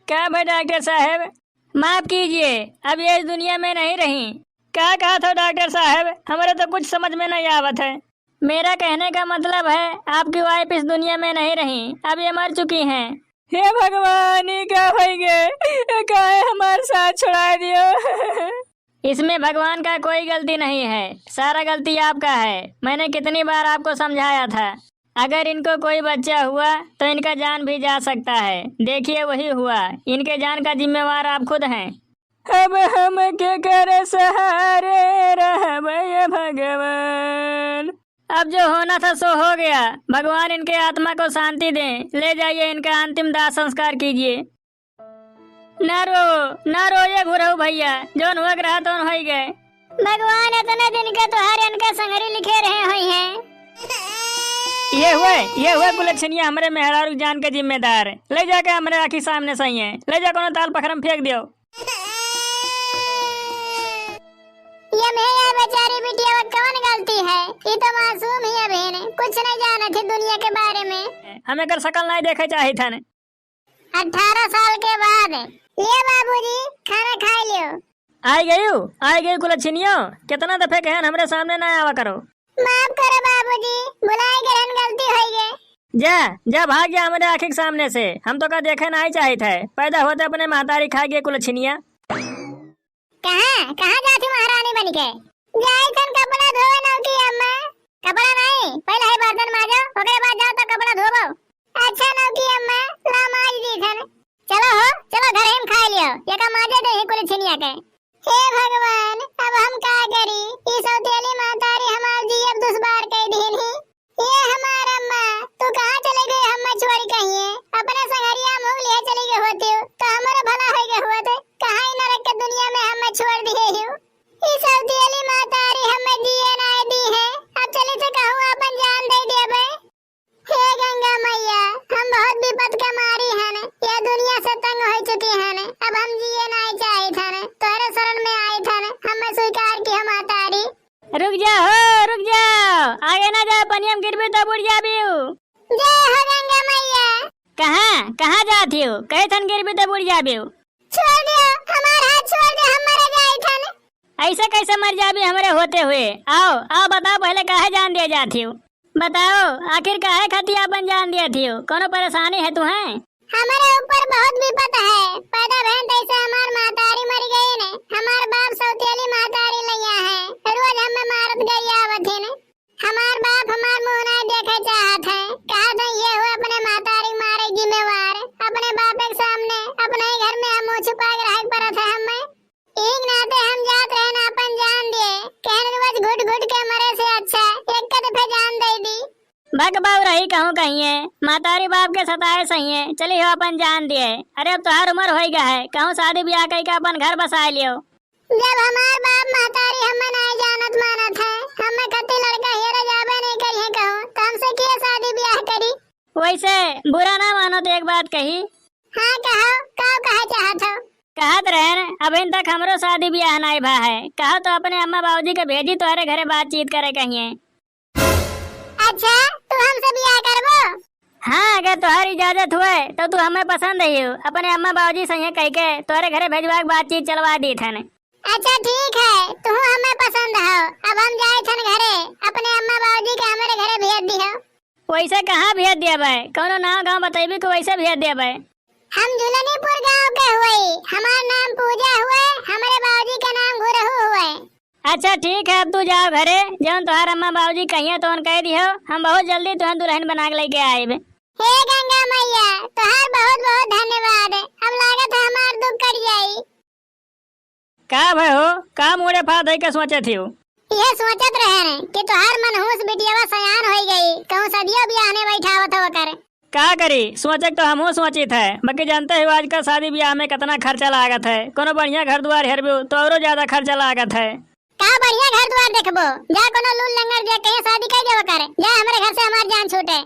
क्या भाई डॉक्टर साहब, माफ कीजिए, अब ये इस दुनिया में नहीं रही। क्या कहा था डॉक्टर साहब, हमारे तो कुछ समझ में नहीं आवत है। मेरा कहने का मतलब है आपकी वाइफ इस दुनिया में नहीं रही, अब ये मर चुकी हैं। हे भगवान, ये क्या हो गए, काहे हमारे साथ छुड़ा दियो। इसमें भगवान का कोई गलती नहीं है, सारा गलती आपका है। मैंने कितनी बार आपको समझाया था, अगर इनको कोई बच्चा हुआ तो इनका जान भी जा सकता है। देखिए वही हुआ, इनके जान का जिम्मेवार आप खुद हैं। अब हम के करे सहारे रहे भगवान। अब जो होना था सो हो गया, भगवान इनके आत्मा को शांति दें। ले जाइए, इनका अंतिम दाह संस्कार कीजिए। ना रो ये घुरहु भैया, जोन हुआ रहा तो हो गए। भगवान इतने दिन के तुहारे इनका संगरी लिखे रहे हुई हैं। ये हुए कुलक्षणिया हमारे मेहरारू जान के जिम्मेदार। ले जाके हमारे आखी सामने सही है, ले जा कोनो ताल पखरम फेंक दियो। ये मेरी बेचारी बिटिया कौन गलती है, ये तो मासूम ही है बहन, कुछ नहीं जाना थी दुनिया के बारे में। हमें कर शकल नहीं देखे चाहिए था। 18 साल के बाद ये बाबूजी खाना खा लियो। आई गई कुलक्षणियो, कितना दफे कहन हमरे सामने ना आवा करो। माफ करो बाबूजी, बुलाए गए, गलती हो गई। जा भाग गया हमारे आँखी के सामने से। हम तो का देखे नहीं चाहिए थे, पैदा होते अपने महतारी खा गए कुलक्षणिया। कहाँ जाती महारानी बन के? जाई थन कपड़ा धोवे न की अम्मा। कपड़ा नहीं, पहले है बर्तन मांजो, ओकरे बाद जाओ तो कपड़ा धोबो। अच्छा न की अम्मा, ला मांज दी थन। चलो घर हम खा लियो, ये का मांजे दे कुलछनिया के। हे भगवान, अब हम का करी? ई सौतेली महतारी हमार जी अब दुश्बार कह दीन ही। ये हमार अम्मा, तू कहाँ चले गई हम्मा छोड़ी कहिए? अपने संगरिया मुंह लिए चली गई होती हो तो हमारा भला हो गया हुआ थे। कहाँ ही नरक के दुनिया में हमें छोड़ दिए हो। ई सौतेली महतारी हमें दिए ना दी है, अब चले तो कहूँ अपन जान दे देबे। हे गंगा मैया, हम बहुत विपत के मारी हन, ये दुनिया से तंग हो चुकी हन। अब हम जिए नहीं चाहे थन, तोरे शरण में आए थन, हमें स्वीकार की हम महतारी। रुक जाओ, आगे ना जा, पनियम गिरबी तो बुढ़ जाबी। जय हो गंगा मैया। कहाँ जाती हो? कहे थन गिरबी तो बुढ़ जाबी। छोड़ दियो, हमारा हाथ छोड़ दे, हम मर जाए थन। ऐसे कैसे मर जाबी हमारे होते हुए? आओ बताओ, पहले काहे जान दिया जाती हो? बताओ आखिर काहे खतिया अपन जान दिया थी? कोनो परेशानी है तुम्हें? हमारे ऊपर बहुत विपत है, पैदा बहन तैसे हमार महतारी मर गई ने। हमार बाप सौतेली महतारी लैया है, रोज हमें मारत गई आवत है ने। हमार बाप हमार मुंह नहीं देखे चाहत है, कहा था ये हुए अपने महतारी मारे जिम्मेवार। अपने बाप के सामने अपने ही घर में हम मुंह छुपा के रह पड़त है। हमें एक नाते हम जात रहे ना अपन जान दिए, कहने रोज घुट के मरे से अच्छा एक दफे जान दे दी। भग बाव रही कहूँ कहिए, महतारी बाप के सताए सही है, चली हो अपन जान दिए। अरे अब तो हर उम्र हो गया है, कहूँ शादी ब्याह कई का अपन घर बसा लियो। जब हमार बाप महतारी हमें नहीं जानत मानत है, हमें कति लड़का हेरा जाबे नहीं करी है कहूँ, तो हमसे किए शादी ब्याह करी? वैसे बुरा ना मानो तो एक बात कही। हाँ कहो, कहे चाहत हो? कहत रहे अब इन तक हमरो शादी ब्याह नहीं भा है, कहो तो अपने अम्मा बाबूजी के भेजी तुम्हारे घरे बातचीत करे कहिए। अच्छा, तू हमसे ब्याह करबो? हाँ, अगर तुम्हारी इजाजत हुए तो तू हमें पसंद है, अपने अम्मा बाबूजी संगे कह के तुम्हारे घरे भेजवा के बातचीत चलवा दी थन। अच्छा ठीक है, तू हमें पसंद हो, अब हम जाए थन घरे, अपने अम्मा बाबूजी के हमारे घरे भेज दियो। वैसे कहाँ भेज दिया भाई? कोनो नाम गाँव बताइबी को वैसे भेज दिया भाई। हम झुलनीपुर गांव के हुए, हमारा नाम पूजा हुए, हमारे बाबूजी का नाम गुरहु हुए। अच्छा ठीक है, अब तू जाओ घरे, जब तुम्हारे अम्मा बाबूजी कहिए तो कह दियो, हम बहुत जल्दी तुम्हें दुल्हन बना के लेके आए। हे गंगा मैया, तुहार बहुत बहुत धन्यवाद, अब लागत हमार दुख कट जाई। का भाई हो, का मुड़े फाद है के सोचे थी? ये सोचत रहे कि तुहार मनहूस बिटियावा सयान हो गई, कहूँ सदियों ब्याह ने बैठावत हो कर। का करी, सोचे तो हमहू सोची थे, बाकी जानते हो आजकल शादी ब्याह में कितना खर्चा लागत है। कोनो बढ़िया घर द्वार हेरबो तो और ज्यादा खर्चा लागत है। का बढ़िया घर द्वार देखबो, जा कोनो लूल लंगर जे कहीं शादी कर देबो करे, जा हमारे घर से हमार जान छूटे।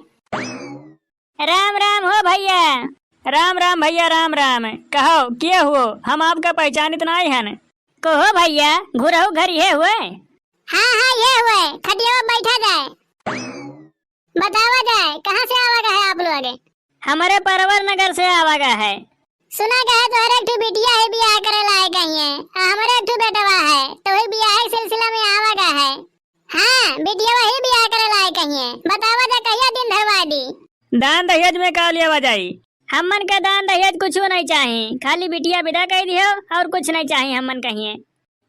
राम राम हो भैया। राम भैया, राम। कहो क्या हुआ, हम आपका पहचान इतना ही है न? कहो भैया, घुरहु घर ये हुए? हाँ ये हुए, खटिया बैठा जाए, बतावा जाए कहाँ से आवागा है आप लोग? हमारे परवर नगर से आवागा है। सुना कहे तो हर एक ठू बिटिया ही बियाह करे लाए गई है। हमारे एक ठू बेटवा है तो वही बियाह के सिलसिला में आवा का है। हाँ बिटिया वही बियाह करे लाए गई है। बतावा जा कहिया दिन धरवा दी। दान दहेज में का लिया जाई? हमन का दान दहेज कुछ नहीं चाहिए, खाली बिटिया विदा कह दियो और कुछ नहीं चाहिए हमन कहिए।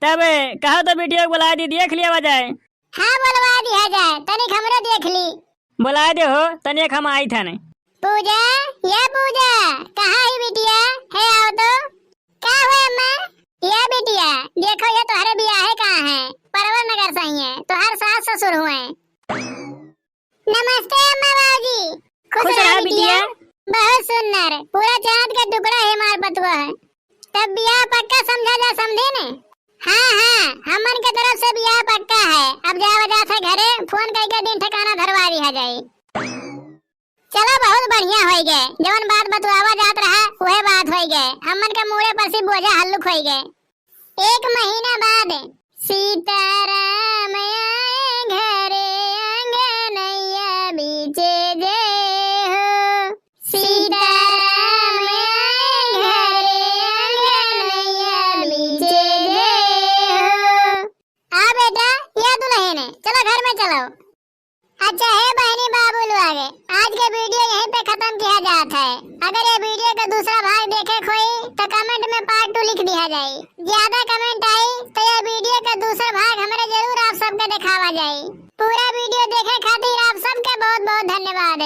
तब कहो तो बिटिया को बुला दी, देख लिया जाए। हाँ बुलवा दिया जाए, तनिक हमरे देख ली। बुला दे हो तनिक हम आई था ने। पूजा, ये पूजा कहाँ है बिटिया? है आओ तो। क्या हुआ अम्मा? ये बिटिया देखो ये तुम्हारे बियाह कहाँ है? परवर नगर से ही है, तुम्हारे सास ससुर हुए। नमस्ते अम्मा बाबूजी। खुश रहा बिटिया। बहुत सुंदर, पूरा चांद का टुकड़ा है मार बतुआ है। तब बियाह पक्का समझा जा, समझे ने? हाँ हाँ हमन के तरफ से बियाह पक्का है। अब जावा जा से घरे फोन करके दिन ठिकाना धरवा दिया जाए। चलो बहुत बढ़िया हो गए, जवन बात बतुआवा जात रहा वह बात हो गए। हमन के मुड़े पर से बोझा हल्लुक हो गए। एक महीना बाद सीताराम आए घरे अंगनैया बीचे जय हो। सीताराम आए घरे अंगनैया बीचे जय हो। आ बेटा ये दुल्हन है, चलो घर में चलो। अच्छा है बहनी बाबू लोग, आज के वीडियो यहीं पे खत्म किया जाता है। अगर ये वीडियो का दूसरा भाग देखे कोई तो कमेंट में पार्ट 2 लिख दिया जाए। ज्यादा कमेंट आई तो ये वीडियो का दूसरा भाग हमारे जरूर आप सबके दिखावा जाए। पूरा वीडियो देखे खातिर आप सबका बहुत बहुत धन्यवाद।